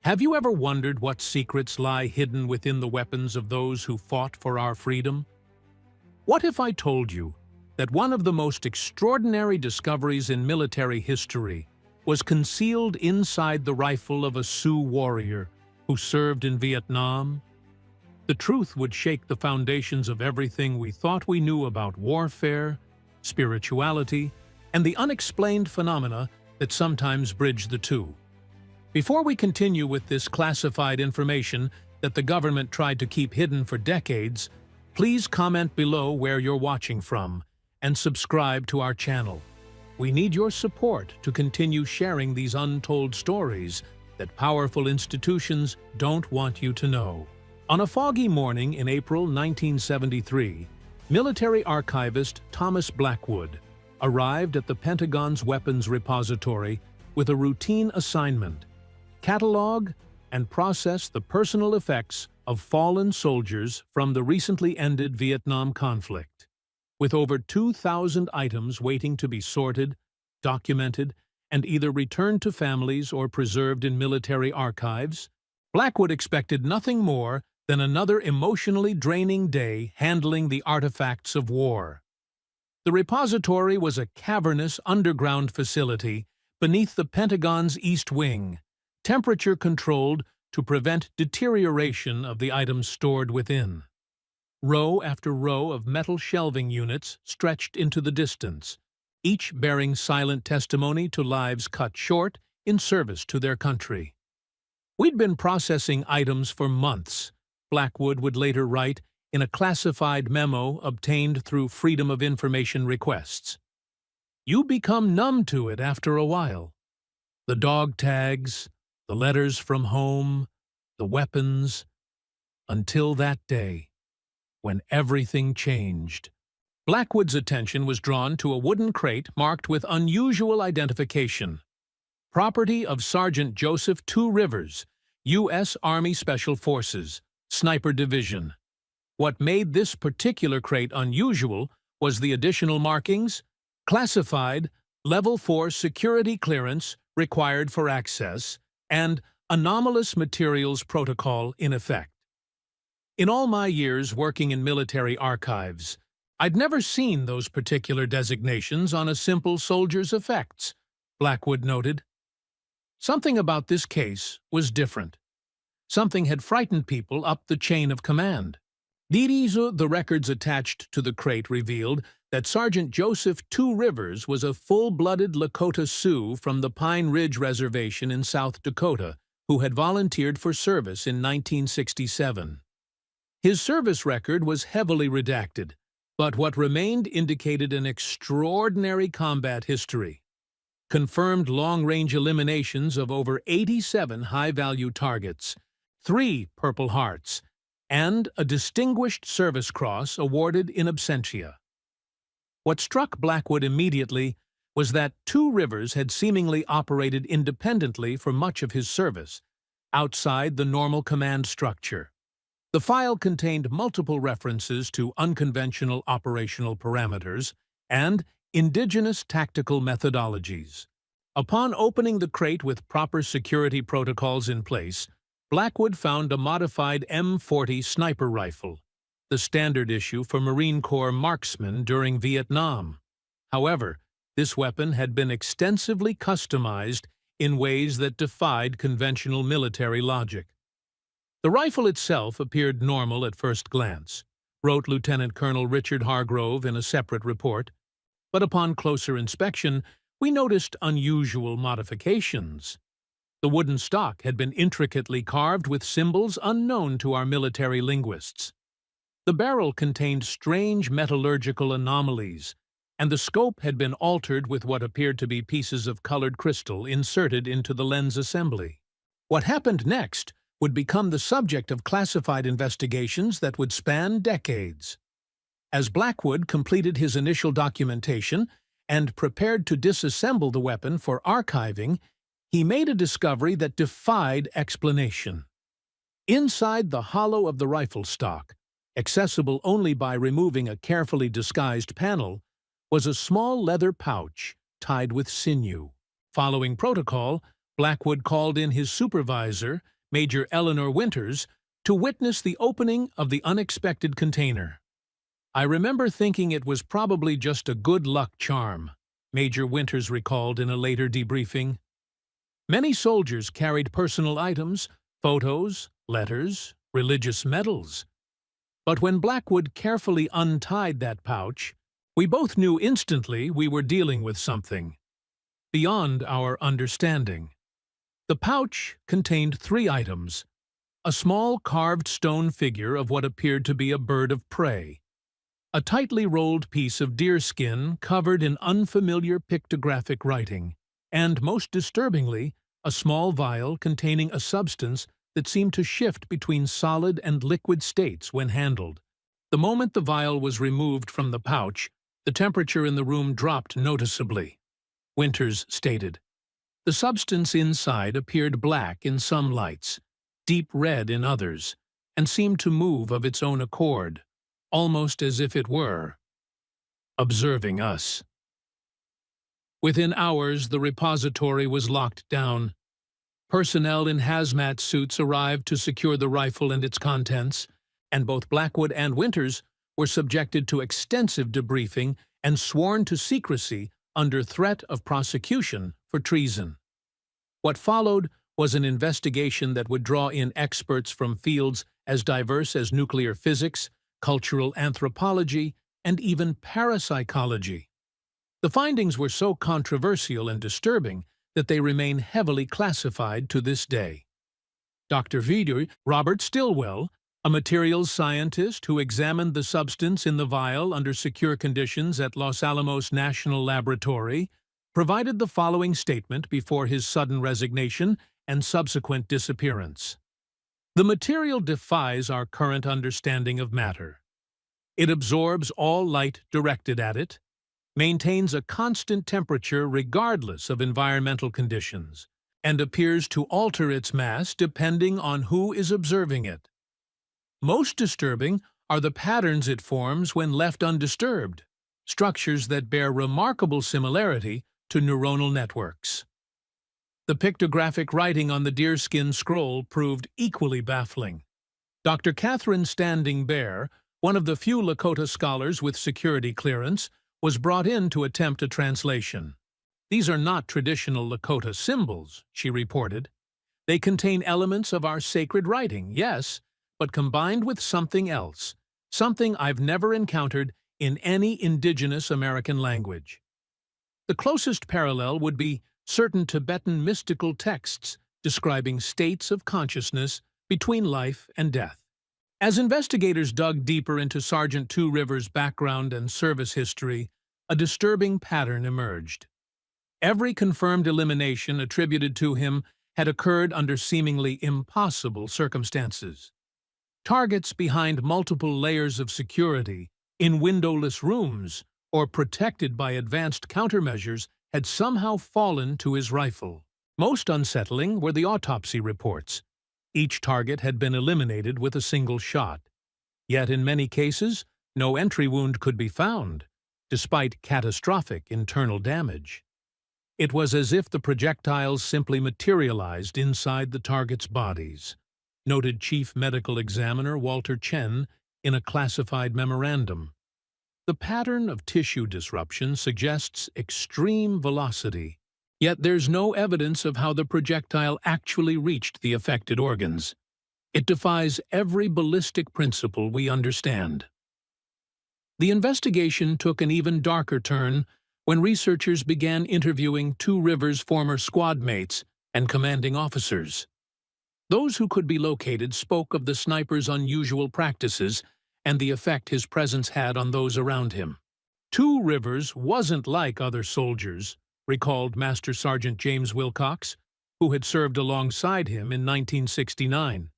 Have you ever wondered what secrets lie hidden within the weapons of those who fought for our freedom? What if I told you that one of the most extraordinary discoveries in military history was concealed inside the rifle of a Sioux warrior who served in Vietnam? The truth would shake the foundations of everything we thought we knew about warfare, spirituality, and the unexplained phenomena that sometimes bridge the two. Before we continue with this classified information that the government tried to keep hidden for decades, please comment below where you're watching from and subscribe to our channel. We need your support to continue sharing these untold stories that powerful institutions don't want you to know. On a foggy morning in April 1973, military archivist Thomas Blackwood arrived at the Pentagon's weapons repository with a routine assignment: catalog and process the personal effects of fallen soldiers from the recently ended Vietnam conflict. With over 2,000 items waiting to be sorted, documented, and either returned to families or preserved in military archives, Blackwood expected nothing more than another emotionally draining day handling the artifacts of war. The repository was a cavernous underground facility beneath the Pentagon's East Wing, temperature-controlled to prevent deterioration of the items stored within. Row after row of metal shelving units stretched into the distance, each bearing silent testimony to lives cut short in service to their country. "We'd been processing items for months," Blackwood would later write in a classified memo obtained through Freedom of Information requests. "You become numb to it after a while. The dog tags, the letters from home, the weapons, until that day, when everything changed." Blackwood's attention was drawn to a wooden crate marked with unusual identification. Property of Sergeant Joseph Two Rivers, U.S. Army Special Forces, Sniper Division. What made this particular crate unusual was the additional markings: classified, Level 4 security clearance required for access, and anomalous materials protocol in effect. "In all my years working in military archives, I'd never seen those particular designations on a simple soldier's effects," Blackwood noted. Something about this case was different. Something had frightened people up the chain of command. The records attached to the crate revealed that Sergeant Joseph Two Rivers was a full-blooded Lakota Sioux from the Pine Ridge Reservation in South Dakota who had volunteered for service in 1967. His service record was heavily redacted, but what remained indicated an extraordinary combat history. Confirmed long-range eliminations of over 87 high-value targets, 3 Purple Hearts, and a Distinguished Service Cross awarded in absentia. What struck Blackwood immediately was that Two Rivers had seemingly operated independently for much of his service, outside the normal command structure. The file contained multiple references to unconventional operational parameters and indigenous tactical methodologies. Upon opening the crate with proper security protocols in place, Blackwood found a modified M40 sniper rifle, the standard issue for Marine Corps marksmen during Vietnam. However, this weapon had been extensively customized in ways that defied conventional military logic. "The rifle itself appeared normal at first glance," wrote Lieutenant Colonel Richard Hargrove in a separate report, "but upon closer inspection, we noticed unusual modifications. The wooden stock had been intricately carved with symbols unknown to our military linguists. The barrel contained strange metallurgical anomalies, and the scope had been altered with what appeared to be pieces of colored crystal inserted into the lens assembly." What happened next would become the subject of classified investigations that would span decades. As Blackwood completed his initial documentation and prepared to disassemble the weapon for archiving, he made a discovery that defied explanation. Inside the hollow of the rifle stock, accessible only by removing a carefully disguised panel, was a small leather pouch tied with sinew. Following protocol, Blackwood called in his supervisor, Major Eleanor Winters, to witness the opening of the unexpected container. "I remember thinking it was probably just a good luck charm," Major Winters recalled in a later debriefing. Many soldiers carried personal items, photos, letters, religious medals. But when Blackwood carefully untied that pouch, we both knew instantly we were dealing with something beyond our understanding. The pouch contained 3 items: a small carved stone figure of what appeared to be a bird of prey, a tightly rolled piece of deerskin covered in unfamiliar pictographic writing, and, most disturbingly, a small vial containing a substance that seemed to shift between solid and liquid states when handled. The moment the vial was removed from the pouch, the temperature in the room dropped noticeably, Winters stated. The substance inside appeared black in some lights, deep red in others, and seemed to move of its own accord, almost as if it were observing us. Within hours, the repository was locked down. Personnel in hazmat suits arrived to secure the rifle and its contents, and both Blackwood and Winters were subjected to extensive debriefing and sworn to secrecy under threat of prosecution for treason. What followed was an investigation that would draw in experts from fields as diverse as nuclear physics, cultural anthropology, and even parapsychology. The findings were so controversial and disturbing that they remain heavily classified to this day. Dr. Robert Stilwell, a materials scientist who examined the substance in the vial under secure conditions at Los Alamos National Laboratory, provided the following statement before his sudden resignation and subsequent disappearance. "The material defies our current understanding of matter. It absorbs all light directed at it, maintains a constant temperature regardless of environmental conditions, and appears to alter its mass depending on who is observing it. Most disturbing are the patterns it forms when left undisturbed, structures that bear remarkable similarity to neuronal networks." The pictographic writing on the deerskin scroll proved equally baffling. Dr. Catherine Standing Bear, one of the few Lakota scholars with security clearance, was brought in to attempt a translation. "These are not traditional Lakota symbols," she reported. "They contain elements of our sacred writing, yes, but combined with something else, something I've never encountered in any indigenous American language." The closest parallel would be certain Tibetan mystical texts describing states of consciousness between life and death. As investigators dug deeper into Sergeant Two Rivers' background and service history, a disturbing pattern emerged. Every confirmed elimination attributed to him had occurred under seemingly impossible circumstances. Targets behind multiple layers of security, in windowless rooms, or protected by advanced countermeasures had somehow fallen to his rifle. Most unsettling were the autopsy reports. Each target had been eliminated with a single shot. Yet in many cases, no entry wound could be found, despite catastrophic internal damage. It was as if the projectiles simply materialized inside the targets' bodies, noted Chief Medical Examiner Walter Chen in a classified memorandum. The pattern of tissue disruption suggests extreme velocity, yet there's no evidence of how the projectile actually reached the affected organs. It defies every ballistic principle we understand. The investigation took an even darker turn when researchers began interviewing Two Rivers' former squad mates and commanding officers. Those who could be located spoke of the sniper's unusual practices and the effect his presence had on those around him. Two Rivers wasn't like other soldiers, recalled Master Sergeant James Wilcox, who had served alongside him in 1969.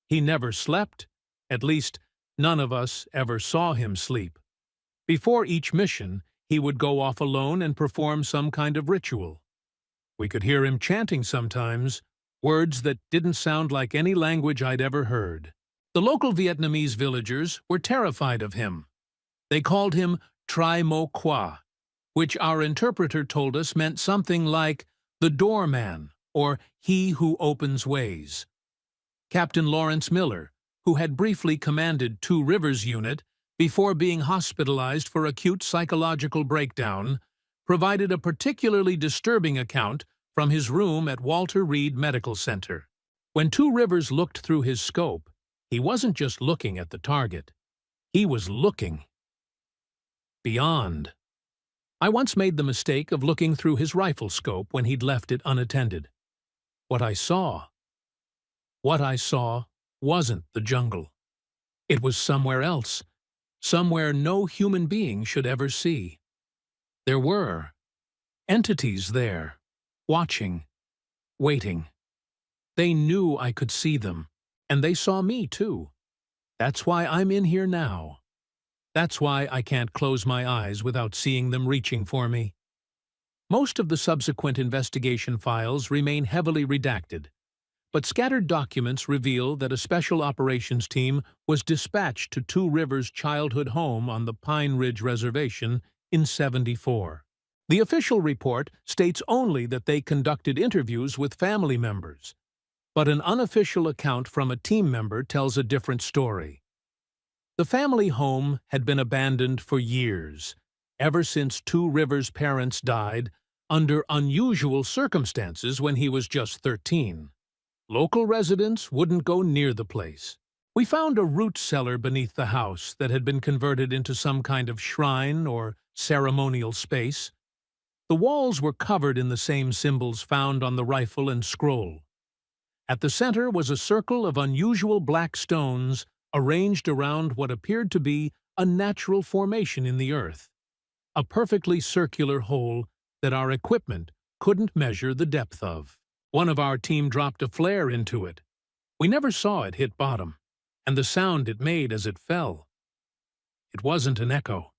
He never slept, at least none of us ever saw him sleep. Before each mission, he would go off alone and perform some kind of ritual. We could hear him chanting sometimes, words that didn't sound like any language I'd ever heard. The local Vietnamese villagers were terrified of him. They called him Tri Mo Qua, which our interpreter told us meant something like the doorman or he who opens ways. Captain Lawrence Miller, who had briefly commanded Two Rivers Unit before being hospitalized for acute psychological breakdown, provided a particularly disturbing account from his room at Walter Reed Medical Center. When Two Rivers looked through his scope, he wasn't just looking at the target. He was looking beyond. I once made the mistake of looking through his rifle scope when he'd left it unattended. What I saw wasn't the jungle. It was somewhere else, somewhere no human being should ever see. There were entities there, watching, waiting. They knew I could see them, and they saw me too. That's why I'm in here now. That's why I can't close my eyes without seeing them reaching for me. Most of the subsequent investigation files remain heavily redacted, but scattered documents reveal that a special operations team was dispatched to Two Rivers' childhood home on the Pine Ridge Reservation in '74. The official report states only that they conducted interviews with family members, but an unofficial account from a team member tells a different story. The family home had been abandoned for years, ever since Two Rivers' parents died under unusual circumstances when he was just 13. Local residents wouldn't go near the place. We found a root cellar beneath the house that had been converted into some kind of shrine or ceremonial space. The walls were covered in the same symbols found on the rifle and scroll. At the center was a circle of unusual black stones arranged around what appeared to be a natural formation in the earth, a perfectly circular hole that our equipment couldn't measure the depth of. One of our team dropped a flare into it. We never saw it hit bottom, and the sound it made as it fell. It wasn't an echo.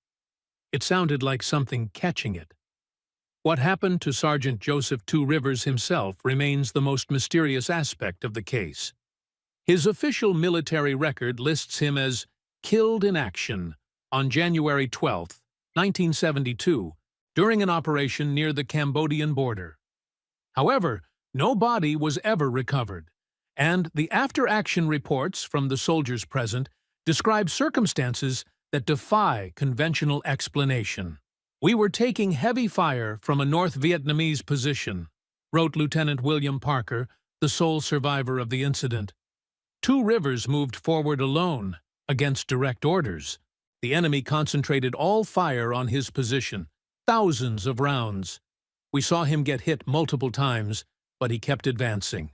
It sounded like something catching it. What happened to Sergeant Joseph Two Rivers himself remains the most mysterious aspect of the case. His official military record lists him as killed in action on January 12, 1972, during an operation near the Cambodian border. However, no body was ever recovered, and the after-action reports from the soldiers present describe circumstances that defy conventional explanation. "We were taking heavy fire from a North Vietnamese position," wrote Lieutenant William Parker, the sole survivor of the incident. Two Rivers moved forward alone, against direct orders. The enemy concentrated all fire on his position, thousands of rounds. We saw him get hit multiple times, but he kept advancing.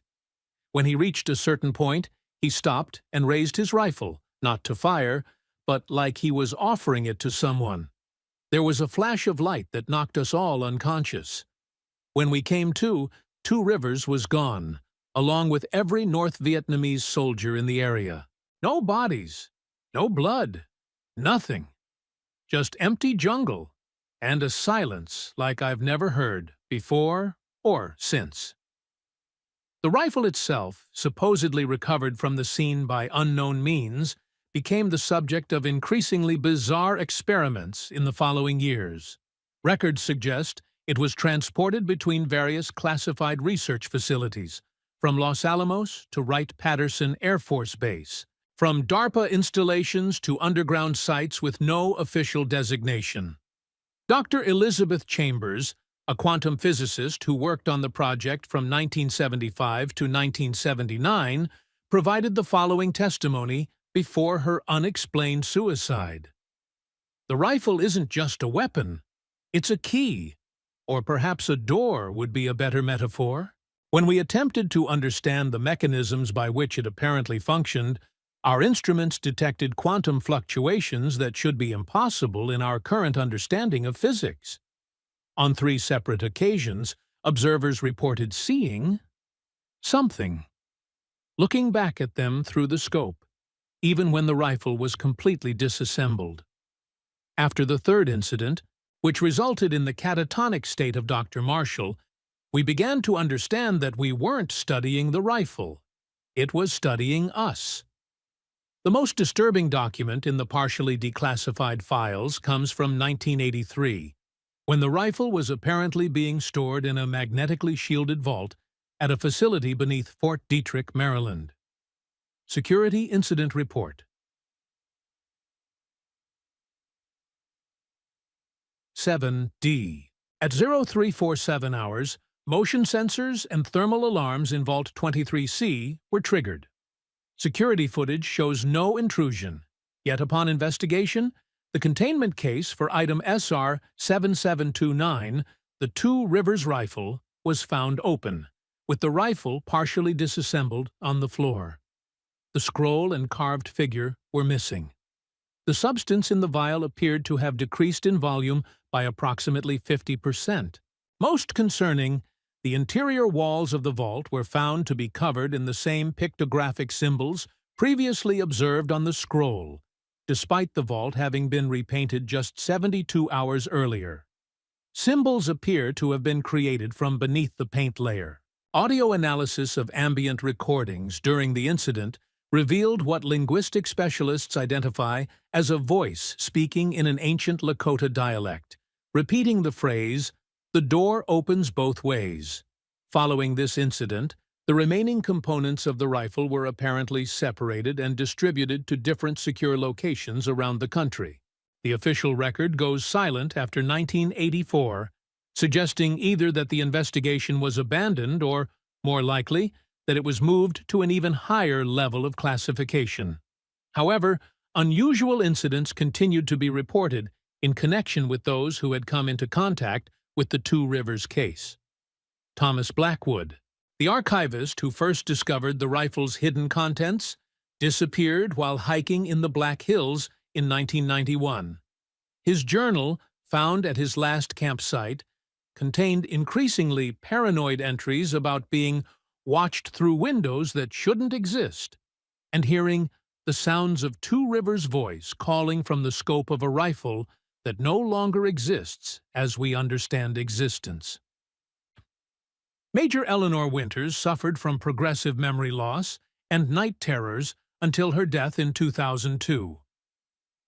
When he reached a certain point, he stopped and raised his rifle, not to fire, but like he was offering it to someone. There was a flash of light that knocked us all unconscious. When we came to, Two Rivers was gone, along with every North Vietnamese soldier in the area. No bodies, no blood, nothing. Just empty jungle and a silence like I've never heard before or since. The rifle itself, supposedly recovered from the scene by unknown means, became the subject of increasingly bizarre experiments in the following years. Records suggest it was transported between various classified research facilities, from Los Alamos to Wright-Patterson Air Force Base, from DARPA installations to underground sites with no official designation. Dr. Elizabeth Chambers, a quantum physicist who worked on the project from 1975 to 1979, provided the following testimony before her unexplained suicide. "The rifle isn't just a weapon, it's a key, or perhaps a door would be a better metaphor. When we attempted to understand the mechanisms by which it apparently functioned, our instruments detected quantum fluctuations that should be impossible in our current understanding of physics. On 3 separate occasions, observers reported seeing something, looking back at them through the scope, even when the rifle was completely disassembled. After the third incident, which resulted in the catatonic state of Dr. Marshall, we began to understand that we weren't studying the rifle. It was studying us. The most disturbing document in the partially declassified files comes from 1983, when the rifle was apparently being stored in a magnetically shielded vault at a facility beneath Fort Detrick, Maryland. Security Incident Report. 7D. At 0347 hours, motion sensors and thermal alarms in Vault 23C were triggered. Security footage shows no intrusion, yet upon investigation, the containment case for item SR 7729, the Two Rivers rifle, was found open, with the rifle partially disassembled on the floor. The scroll and carved figure were missing. The substance in the vial appeared to have decreased in volume by approximately 50%. Most concerning, the interior walls of the vault were found to be covered in the same pictographic symbols previously observed on the scroll, despite the vault having been repainted just 72 hours earlier. Symbols appear to have been created from beneath the paint layer. Audio analysis of ambient recordings during the incident revealed what linguistic specialists identify as a voice speaking in an ancient Lakota dialect, repeating the phrase, "The door opens both ways." Following this incident, the remaining components of the rifle were apparently separated and distributed to different secure locations around the country. The official record goes silent after 1984, suggesting either that the investigation was abandoned or, more likely, that it was moved to an even higher level of classification. However, unusual incidents continued to be reported in connection with those who had come into contact with the Two Rivers case. Thomas Blackwood, the archivist who first discovered the rifle's hidden contents, disappeared while hiking in the Black Hills in 1991. His journal, found at his last campsite, contained increasingly paranoid entries about being watched through windows that shouldn't exist, and hearing the sounds of Two Rivers' voice calling from the scope of a rifle that no longer exists as we understand existence. Major Eleanor Winters suffered from progressive memory loss and night terrors until her death in 2002.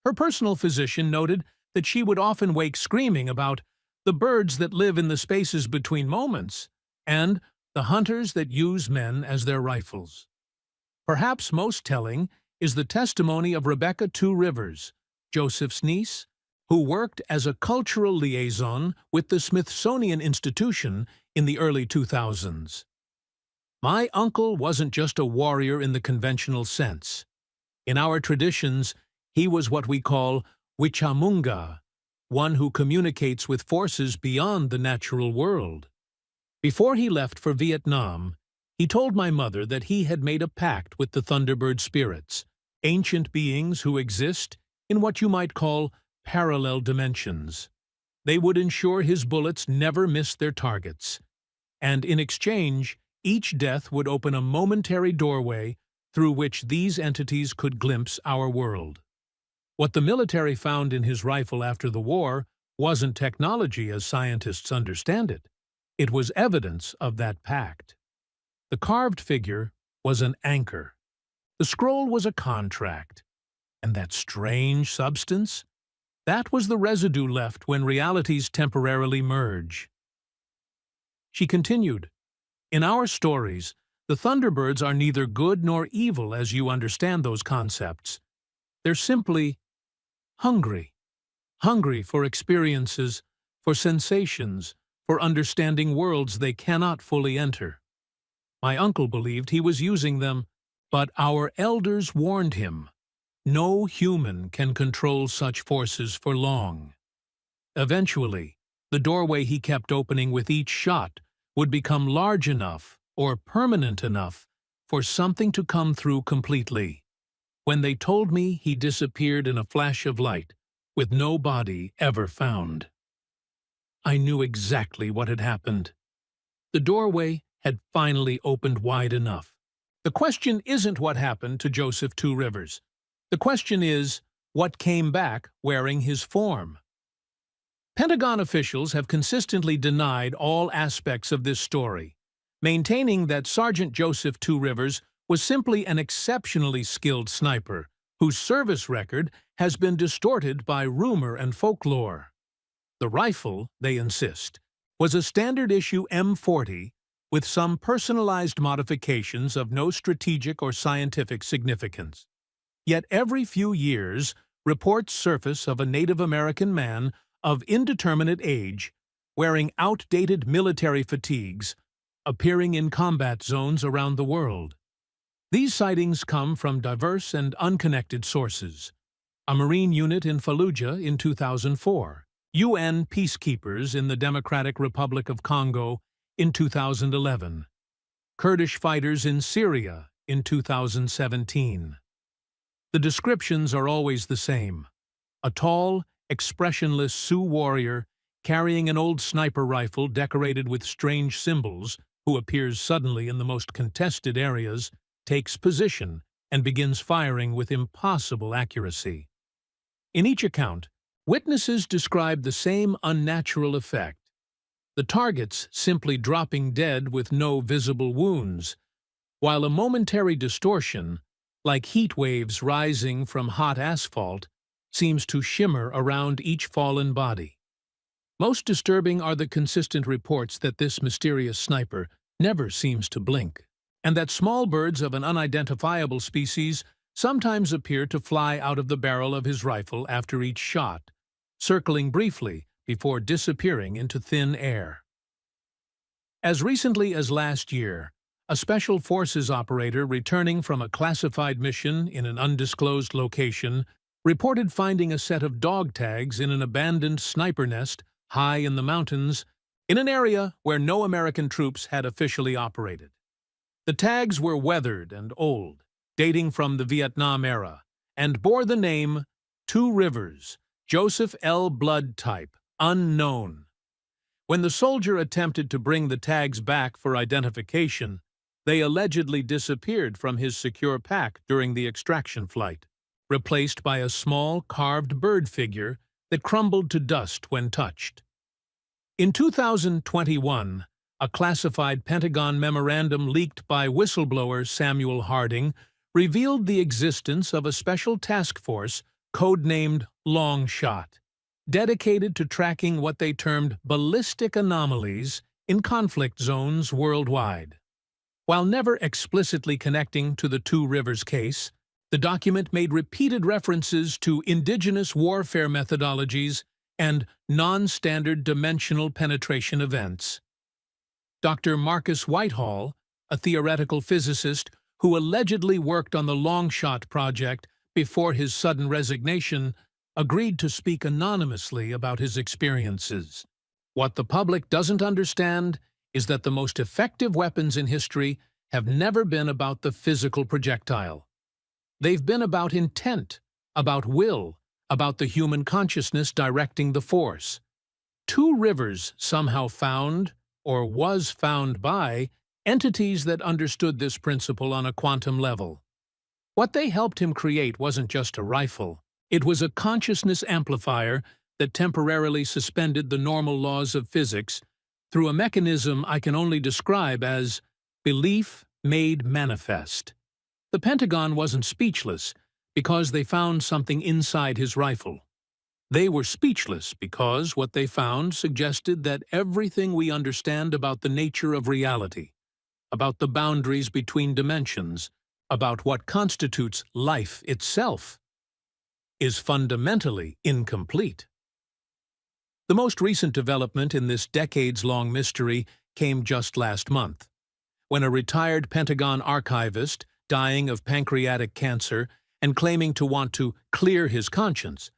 Her personal physician noted that she would often wake screaming about the birds that live in the spaces between moments and the hunters that use men as their rifles. Perhaps most telling is the testimony of Rebecca Two Rivers, Joseph's niece, who worked as a cultural liaison with the Smithsonian Institution in the early 2000s. "My uncle wasn't just a warrior in the conventional sense. In our traditions, he was what we call Wichamunga, one who communicates with forces beyond the natural world. Before he left for Vietnam, he told my mother that he had made a pact with the Thunderbird spirits, ancient beings who exist in what you might call parallel dimensions. They would ensure his bullets never missed their targets, and in exchange, each death would open a momentary doorway through which these entities could glimpse our world." What the military found in his rifle after the war wasn't technology as scientists understand it. It was evidence of that pact. The carved figure was an anchor. The scroll was a contract. And that strange substance? That was the residue left when realities temporarily merge. She continued, "In our stories, the Thunderbirds are neither good nor evil as you understand those concepts. They're simply hungry. Hungry for experiences, for sensations, for understanding worlds they cannot fully enter. My uncle believed he was using them, but our elders warned him. No human can control such forces for long. Eventually, the doorway he kept opening with each shot would become large enough or permanent enough for something to come through completely. When they told me, he disappeared in a flash of light, with no body ever found. I knew exactly what had happened. The doorway had finally opened wide enough. The question isn't what happened to Joseph Two Rivers. The question is, what came back wearing his form? Pentagon officials have consistently denied all aspects of this story, maintaining that Sergeant Joseph Two Rivers was simply an exceptionally skilled sniper whose service record has been distorted by rumor and folklore. The rifle, they insist, was a standard-issue M40 with some personalized modifications of no strategic or scientific significance. Yet every few years, reports surface of a Native American man of indeterminate age, wearing outdated military fatigues, appearing in combat zones around the world. These sightings come from diverse and unconnected sources. A Marine unit in Fallujah in 2004, UN peacekeepers in the Democratic Republic of Congo in 2011, Kurdish fighters in Syria in 2017. The descriptions are always the same. A tall, expressionless Sioux warrior carrying an old sniper rifle decorated with strange symbols, who appears suddenly in the most contested areas, takes position and begins firing with impossible accuracy. In each account, witnesses describe the same unnatural effect, the targets simply dropping dead with no visible wounds, while a momentary distortion, like heat waves rising from hot asphalt, seems to shimmer around each fallen body. Most disturbing are the consistent reports that this mysterious sniper never seems to blink, and that small birds of an unidentifiable species sometimes appear to fly out of the barrel of his rifle after each shot, circling briefly before disappearing into thin air. As recently as last year, a Special Forces operator returning from a classified mission in an undisclosed location reported finding a set of dog tags in an abandoned sniper nest high in the mountains in an area where no American troops had officially operated. The tags were weathered and old, dating from the Vietnam era, and bore the name Two Rivers, Joseph L. Blood Type, Unknown. When the soldier attempted to bring the tags back for identification, they allegedly disappeared from his secure pack during the extraction flight, replaced by a small carved bird figure that crumbled to dust when touched. In 2021, a classified Pentagon memorandum leaked by whistleblower Samuel Harding revealed the existence of a special task force codenamed Long Shot, dedicated to tracking what they termed ballistic anomalies in conflict zones worldwide. While never explicitly connecting to the Two Rivers case, the document made repeated references to indigenous warfare methodologies and non-standard dimensional penetration events. Dr. Marcus Whitehall, a theoretical physicist who allegedly worked on the Long Shot project before his sudden resignation, agreed to speak anonymously about his experiences. What the public doesn't understand is that the most effective weapons in history have never been about the physical projectile. They've been about intent, about will, about the human consciousness directing the force. Two Rivers somehow found, or was found by, entities that understood this principle on a quantum level. What they helped him create wasn't just a rifle. It was a consciousness amplifier that temporarily suspended the normal laws of physics through a mechanism I can only describe as belief made manifest. The Pentagon wasn't speechless because they found something inside his rifle. They were speechless because what they found suggested that everything we understand about the nature of reality, about the boundaries between dimensions, about what constitutes life itself, is fundamentally incomplete. The most recent development in this decades-long mystery came just last month, when a retired Pentagon archivist, dying of pancreatic cancer and claiming to want to clear his conscience,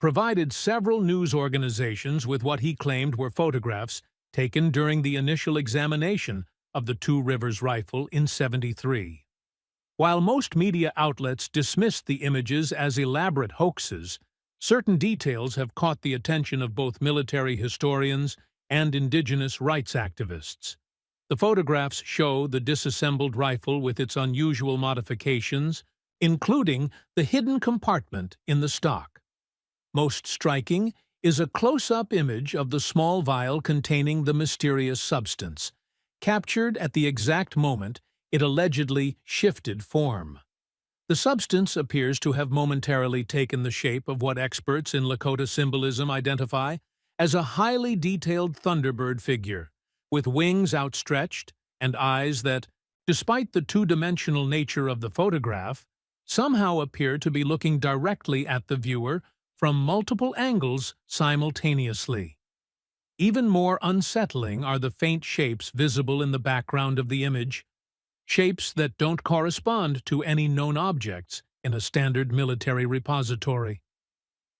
provided several news organizations with what he claimed were photographs taken during the initial examination of the Two Rivers rifle in '73. While most media outlets dismissed the images as elaborate hoaxes, certain details have caught the attention of both military historians and indigenous rights activists. The photographs show the disassembled rifle with its unusual modifications, including the hidden compartment in the stock. Most striking is a close-up image of the small vial containing the mysterious substance, captured at the exact moment it allegedly shifted form. The substance appears to have momentarily taken the shape of what experts in Lakota symbolism identify as a highly detailed thunderbird figure, with wings outstretched and eyes that, despite the two-dimensional nature of the photograph, somehow appear to be looking directly at the viewer from multiple angles simultaneously. Even more unsettling are the faint shapes visible in the background of the image, shapes that don't correspond to any known objects in a standard military repository.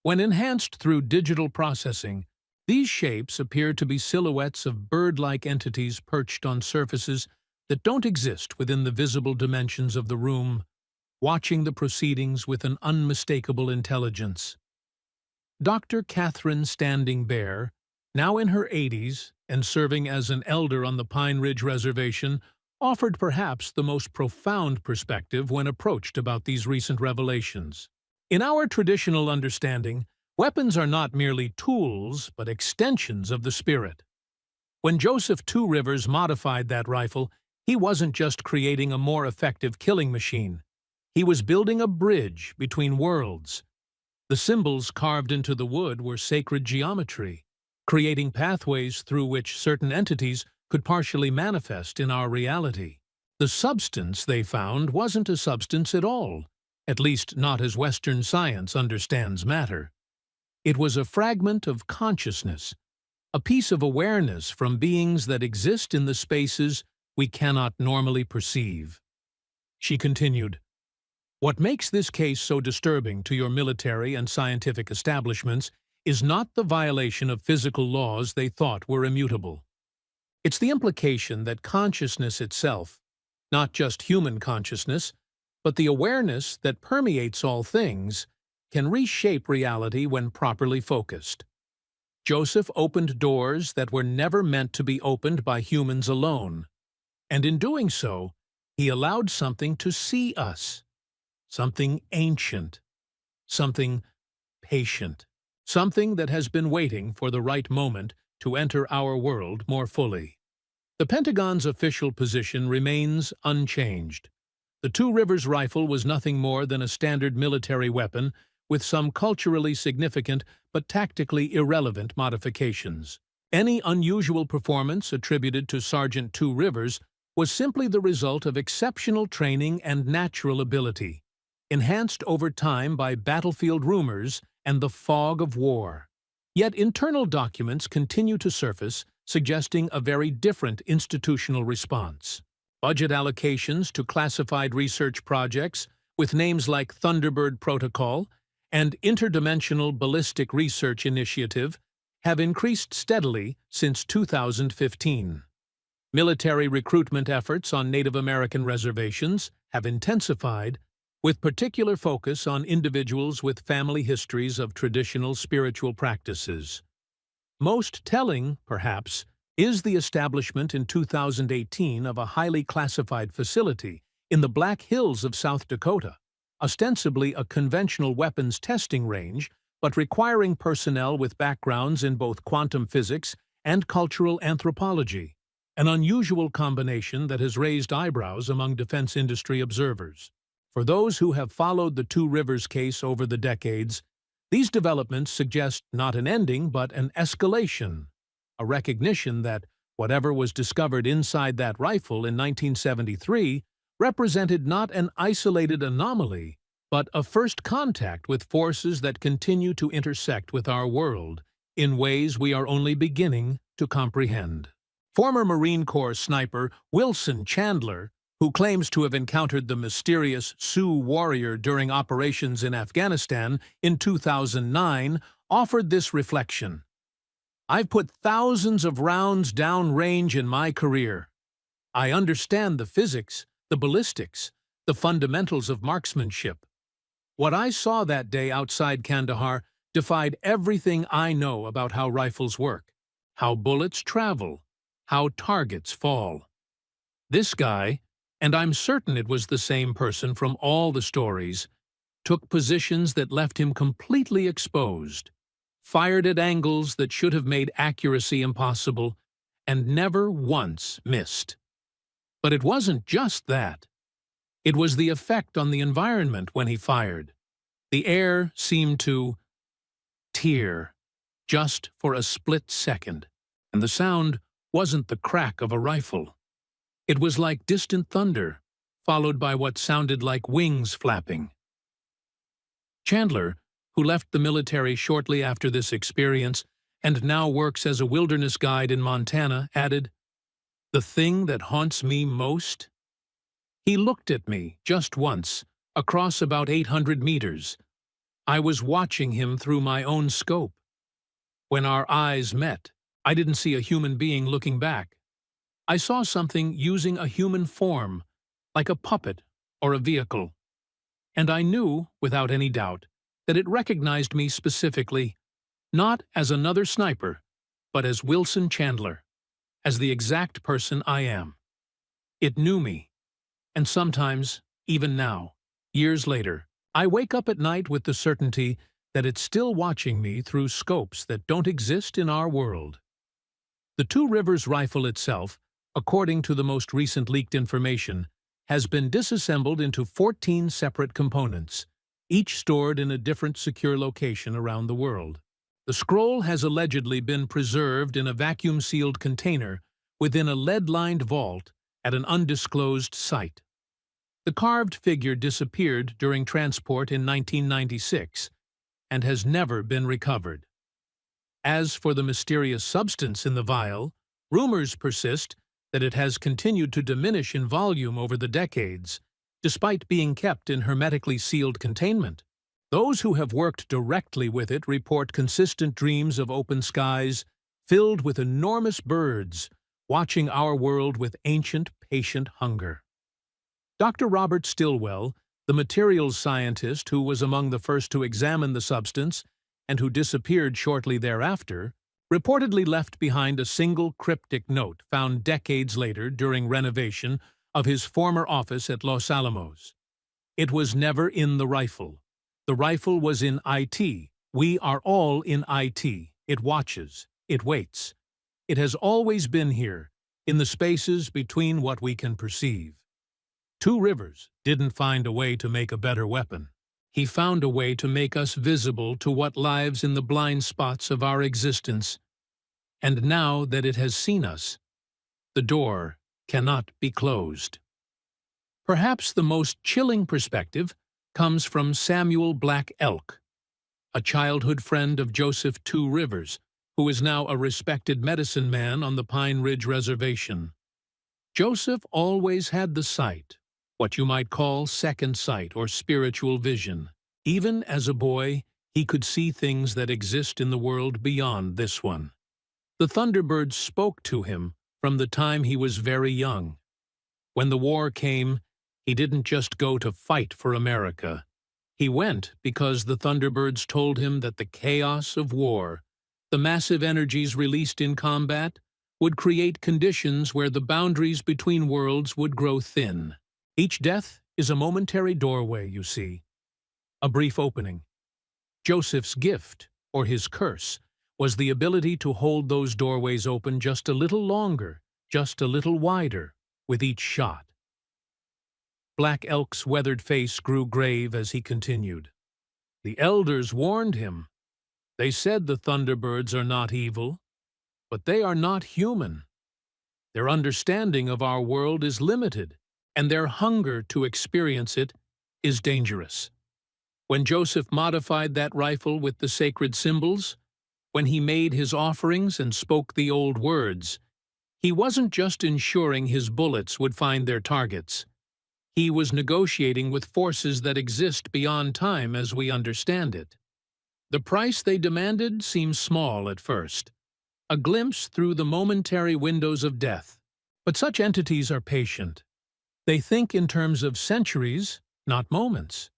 When enhanced through digital processing, these shapes appear to be silhouettes of bird-like entities perched on surfaces that don't exist within the visible dimensions of the room, watching the proceedings with an unmistakable intelligence. Dr. Catherine Standing Bear, now in her 80s and serving as an elder on the Pine Ridge Reservation, offered perhaps the most profound perspective when approached about these recent revelations. In our traditional understanding, weapons are not merely tools, but extensions of the spirit. When Joseph Two Rivers modified that rifle, he wasn't just creating a more effective killing machine. He was building a bridge between worlds. The symbols carved into the wood were sacred geometry, creating pathways through which certain entities could partially manifest in our reality. The substance they found wasn't a substance at all, at least not as Western science understands matter. It was a fragment of consciousness, a piece of awareness from beings that exist in the spaces we cannot normally perceive. She continued, "What makes this case so disturbing to your military and scientific establishments is not the violation of physical laws they thought were immutable. It's the implication that consciousness itself, not just human consciousness, but the awareness that permeates all things, can reshape reality when properly focused. Joseph opened doors that were never meant to be opened by humans alone, and in doing so, he allowed something to see us, something ancient, something patient, something that has been waiting for the right moment to enter our world more fully." The Pentagon's official position remains unchanged. The Two Rivers rifle was nothing more than a standard military weapon with some culturally significant but tactically irrelevant modifications. Any unusual performance attributed to Sergeant Two Rivers was simply the result of exceptional training and natural ability, enhanced over time by battlefield rumors and the fog of war. Yet internal documents continue to surface, suggesting a very different institutional response. Budget allocations to classified research projects with names like Thunderbird Protocol and Interdimensional Ballistic Research Initiative have increased steadily since 2015. Military recruitment efforts on Native American reservations have intensified, with particular focus on individuals with family histories of traditional spiritual practices. Most telling, perhaps, is the establishment in 2018 of a highly classified facility in the Black Hills of South Dakota, ostensibly a conventional weapons testing range, but requiring personnel with backgrounds in both quantum physics and cultural anthropology, an unusual combination that has raised eyebrows among defense industry observers. For those who have followed the Two Rivers case over the decades, these developments suggest not an ending but an escalation, a recognition that whatever was discovered inside that rifle in 1973 represented not an isolated anomaly, but a first contact with forces that continue to intersect with our world in ways we are only beginning to comprehend. Former Marine Corps sniper Wilson Chandler, who claims to have encountered the mysterious Sioux warrior during operations in Afghanistan in 2009, offered this reflection. "I've put thousands of rounds down range in my career. I understand the physics, the ballistics, the fundamentals of marksmanship. What I saw that day outside Kandahar defied everything I know about how rifles work, how bullets travel, how targets fall." This guy, and I'm certain it was the same person from all the stories, took positions that left him completely exposed, fired at angles that should have made accuracy impossible, and never once missed. But it wasn't just that. It was the effect on the environment when he fired. The air seemed to tear, just for a split second, and the sound wasn't the crack of a rifle. It was like distant thunder, followed by what sounded like wings flapping. Chandler, who left the military shortly after this experience and now works as a wilderness guide in Montana, added, "The thing that haunts me most?" He looked at me just once, across about 800 meters. I was watching him through my own scope. When our eyes met, I didn't see a human being looking back. I saw something using a human form, like a puppet or a vehicle. And I knew, without any doubt, that it recognized me specifically, not as another sniper, but as Wilson Chandler, as the exact person I am. It knew me, and sometimes, even now, years later, I wake up at night with the certainty that it's still watching me through scopes that don't exist in our world. The Two Rivers rifle itself, according to the most recent leaked information, has been disassembled into 14 separate components, each stored in a different secure location around the world. The scroll has allegedly been preserved in a vacuum-sealed container within a lead-lined vault at an undisclosed site. The carved figure disappeared during transport in 1996 and has never been recovered. As for the mysterious substance in the vial, rumors persist that it has continued to diminish in volume over the decades, despite being kept in hermetically sealed containment. Those who have worked directly with it report consistent dreams of open skies filled with enormous birds, watching our world with ancient, patient hunger. Dr. Robert Stilwell, the materials scientist who was among the first to examine the substance and who disappeared shortly thereafter, reportedly left behind a single cryptic note found decades later during renovation of his former office at Los Alamos. It was never in the rifle. The rifle was in IT. We are all in IT. It watches. It waits. It has always been here, in the spaces between what we can perceive. Two Rivers didn't find a way to make a better weapon. He found a way to make us visible to what lives in the blind spots of our existence. And now that it has seen us, the door cannot be closed. Perhaps the most chilling perspective comes from Samuel Black Elk, a childhood friend of Joseph Two Rivers, who is now a respected medicine man on the Pine Ridge Reservation. Joseph always had the sight, what you might call second sight or spiritual vision. Even as a boy, he could see things that exist in the world beyond this one. The Thunderbirds spoke to him from the time he was very young. When the war came, he didn't just go to fight for America. He went because the Thunderbirds told him that the chaos of war, the massive energies released in combat, would create conditions where the boundaries between worlds would grow thin. Each death is a momentary doorway, you see. A brief opening. Joseph's gift, or his curse, was the ability to hold those doorways open just a little longer, just a little wider, with each shot. Black Elk's weathered face grew grave as he continued. The elders warned him. They said the Thunderbirds are not evil, but they are not human. Their understanding of our world is limited, and their hunger to experience it is dangerous. When Joseph modified that rifle with the sacred symbols, when he made his offerings and spoke the old words, he wasn't just ensuring his bullets would find their targets. He was negotiating with forces that exist beyond time as we understand it. The price they demanded seems small at first, a glimpse through the momentary windows of death. But such entities are patient. They think in terms of centuries, not moments.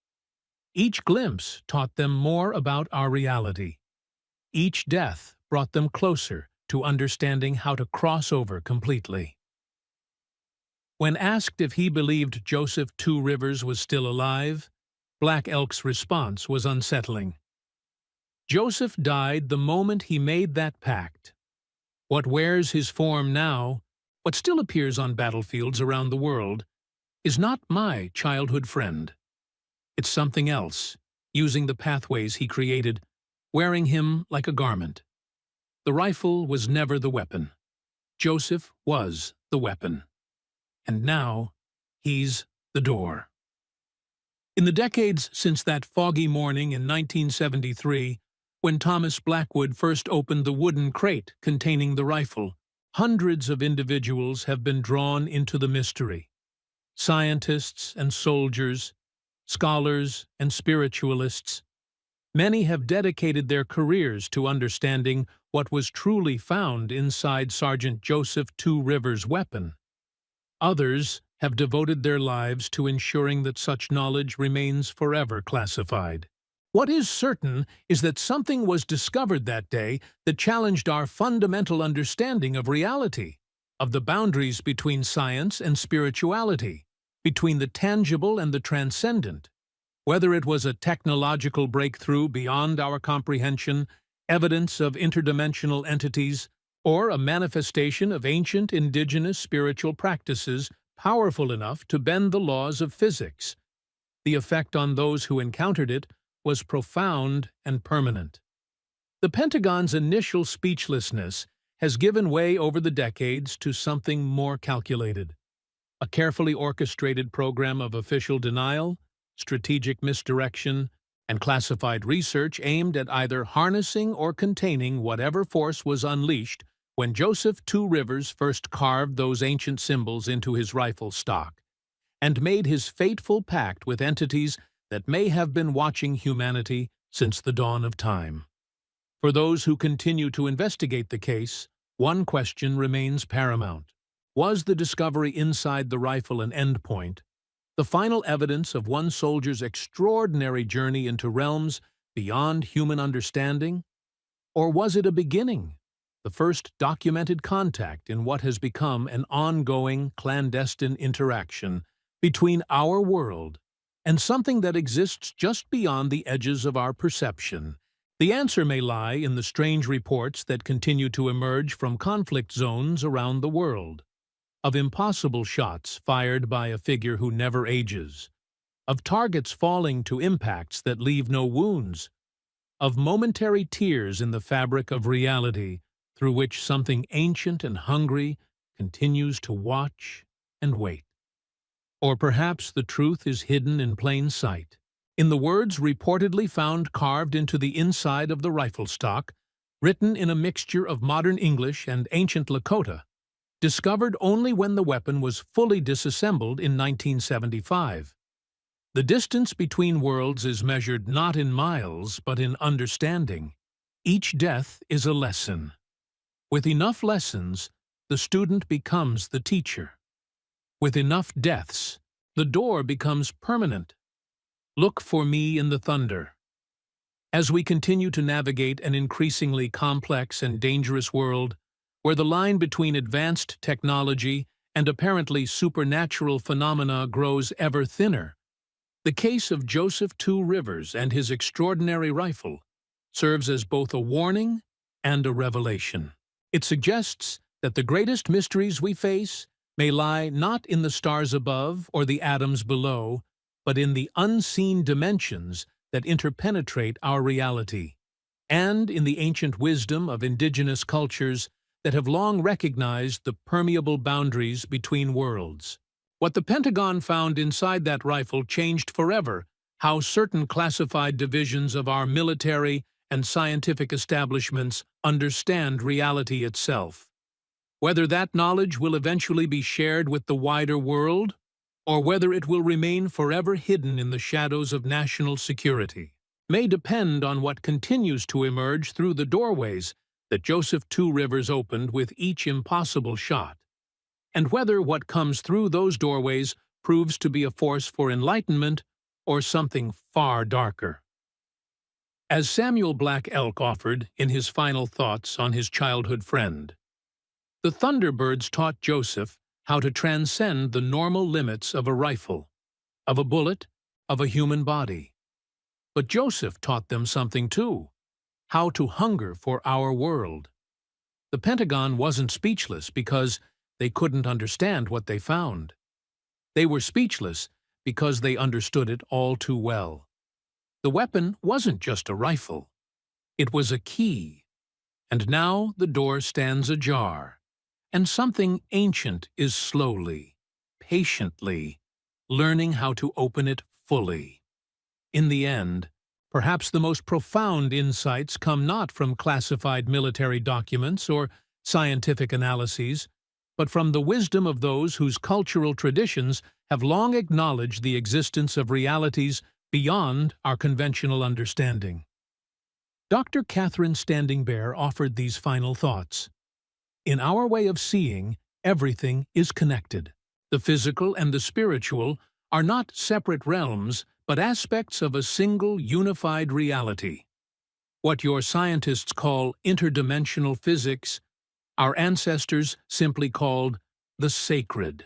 Each glimpse taught them more about our reality. Each death brought them closer to understanding how to cross over completely. When asked if he believed Joseph Two Rivers was still alive, Black Elk's response was unsettling. Joseph died the moment he made that pact. What wears his form now, what still appears on battlefields around the world, is not my childhood friend. It's something else, using the pathways he created, wearing him like a garment. The rifle was never the weapon. Joseph was the weapon. and now he's the door. In the decades since that foggy morning in 1973, when Thomas Blackwood first opened the wooden crate containing the rifle, hundreds of individuals have been drawn into the mystery. Scientists and soldiers, scholars and spiritualists. Many have dedicated their careers to understanding what was truly found inside Sergeant Joseph Two Rivers' weapon. Others have devoted their lives to ensuring that such knowledge remains forever classified. What is certain is that something was discovered that day that challenged our fundamental understanding of reality, of the boundaries between science and spirituality, between the tangible and the transcendent. Whether it was a technological breakthrough beyond our comprehension, evidence of interdimensional entities, or a manifestation of ancient indigenous spiritual practices powerful enough to bend the laws of physics, the effect on those who encountered it was profound and permanent. The Pentagon's initial speechlessness has given way over the decades to something more calculated. A carefully orchestrated program of official denial, strategic misdirection, and classified research aimed at either harnessing or containing whatever force was unleashed when Joseph Two Rivers first carved those ancient symbols into his rifle stock, and made his fateful pact with entities that may have been watching humanity since the dawn of time. For those who continue to investigate the case, one question remains paramount. Was the discovery inside the rifle an endpoint, the final evidence of one soldier's extraordinary journey into realms beyond human understanding? Or was it a beginning, the first documented contact in what has become an ongoing, clandestine interaction between our world and something that exists just beyond the edges of our perception? The answer may lie in the strange reports that continue to emerge from conflict zones around the world, of impossible shots fired by a figure who never ages, of targets falling to impacts that leave no wounds, of momentary tears in the fabric of reality through which something ancient and hungry continues to watch and wait. Or perhaps the truth is hidden in plain sight, in the words reportedly found carved into the inside of the rifle stock, written in a mixture of modern English and ancient Lakota, discovered only when the weapon was fully disassembled in 1975. The distance between worlds is measured not in miles, but in understanding. Each death is a lesson. With enough lessons, the student becomes the teacher. With enough deaths, the door becomes permanent. Look for me in the thunder. As we continue to navigate an increasingly complex and dangerous world, where the line between advanced technology and apparently supernatural phenomena grows ever thinner, the case of Joseph Two Rivers and his extraordinary rifle serves as both a warning and a revelation. It suggests that the greatest mysteries we face may lie not in the stars above or the atoms below, but in the unseen dimensions that interpenetrate our reality, and in the ancient wisdom of indigenous cultures that have long recognized the permeable boundaries between worlds. What the Pentagon found inside that rifle changed forever how certain classified divisions of our military and scientific establishments understand reality itself. Whether that knowledge will eventually be shared with the wider world, or whether it will remain forever hidden in the shadows of national security, may depend on what continues to emerge through the doorways that Joseph Two Rivers opened with each impossible shot, and whether what comes through those doorways proves to be a force for enlightenment or something far darker. As Samuel Black Elk offered in his final thoughts on his childhood friend, the Thunderbirds taught Joseph how to transcend the normal limits of a rifle, of a bullet, of a human body. But Joseph taught them something too, how to hunger for our world. The Pentagon wasn't speechless because they couldn't understand what they found. They were speechless because they understood it all too well. The weapon wasn't just a rifle. It was a key. And now the door stands ajar, and something ancient is slowly, patiently, learning how to open it fully. In the end, perhaps the most profound insights come not from classified military documents or scientific analyses, but from the wisdom of those whose cultural traditions have long acknowledged the existence of realities beyond our conventional understanding. Dr. Catherine Standing Bear offered these final thoughts. In our way of seeing, everything is connected. The physical and the spiritual are not separate realms, but aspects of a single unified reality. What your scientists call interdimensional physics, our ancestors simply called the sacred.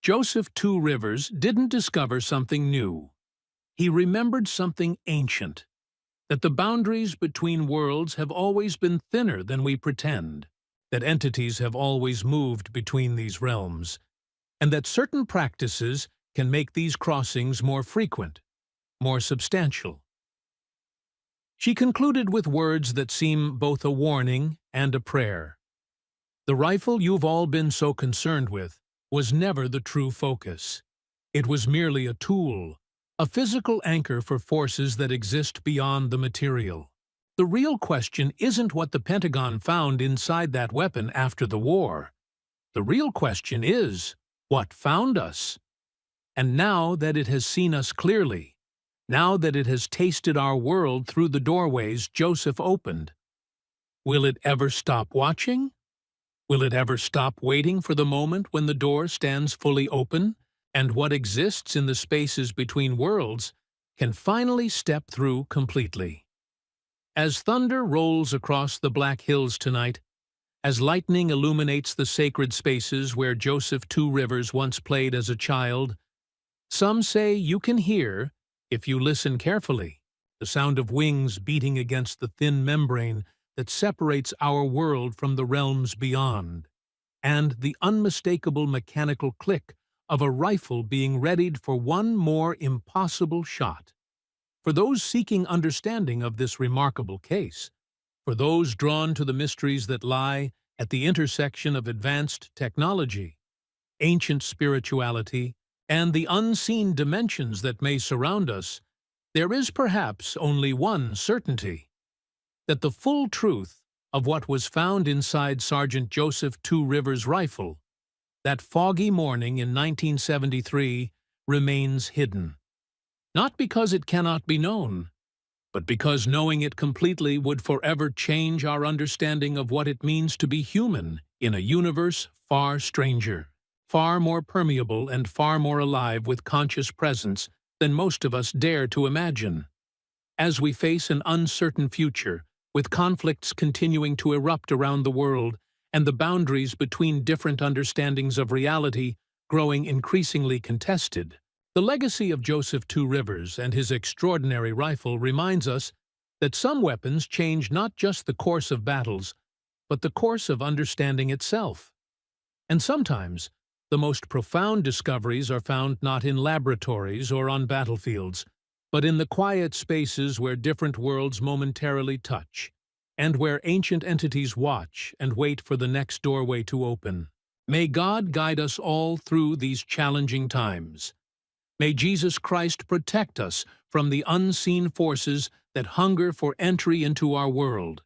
Joseph Two Rivers didn't discover something new. He remembered something ancient, that the boundaries between worlds have always been thinner than we pretend, that entities have always moved between these realms, and that certain practices can make these crossings more frequent, more substantial. She concluded with words that seem both a warning and a prayer. The rifle you've all been so concerned with was never the true focus. It was merely a tool, a physical anchor for forces that exist beyond the material. The real question isn't what the Pentagon found inside that weapon after the war. The real question is, what found us? And now that it has seen us clearly, now that it has tasted our world through the doorways Joseph opened, will it ever stop watching? Will it ever stop waiting for the moment when the door stands fully open, and what exists in the spaces between worlds can finally step through completely? As thunder rolls across the Black Hills tonight, as lightning illuminates the sacred spaces where Joseph Two Rivers once played as a child, some say you can hear, if you listen carefully, the sound of wings beating against the thin membrane that separates our world from the realms beyond, and the unmistakable mechanical click of a rifle being readied for one more impossible shot. For those seeking understanding of this remarkable case, for those drawn to the mysteries that lie at the intersection of advanced technology, ancient spirituality, and the unseen dimensions that may surround us, there is perhaps only one certainty: that the full truth of what was found inside Sergeant Joseph Two Rivers' rifle that foggy morning in 1973 remains hidden. Not because it cannot be known, but because knowing it completely would forever change our understanding of what it means to be human in a universe far stranger, far more permeable and far more alive with conscious presence than most of us dare to imagine. As we face an uncertain future, with conflicts continuing to erupt around the world and the boundaries between different understandings of reality growing increasingly contested, the legacy of Joseph Two Rivers and his extraordinary rifle reminds us that some weapons change not just the course of battles, but the course of understanding itself. And sometimes, the most profound discoveries are found not in laboratories or on battlefields, but in the quiet spaces where different worlds momentarily touch, and where ancient entities watch and wait for the next doorway to open. May God guide us all through these challenging times. May Jesus Christ protect us from the unseen forces that hunger for entry into our world.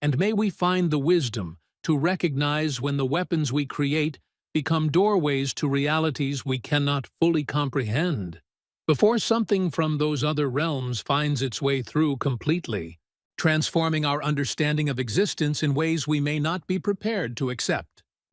And may we find the wisdom to recognize when the weapons we create become doorways to realities we cannot fully comprehend, before something from those other realms finds its way through completely, transforming our understanding of existence in ways we may not be prepared to accept.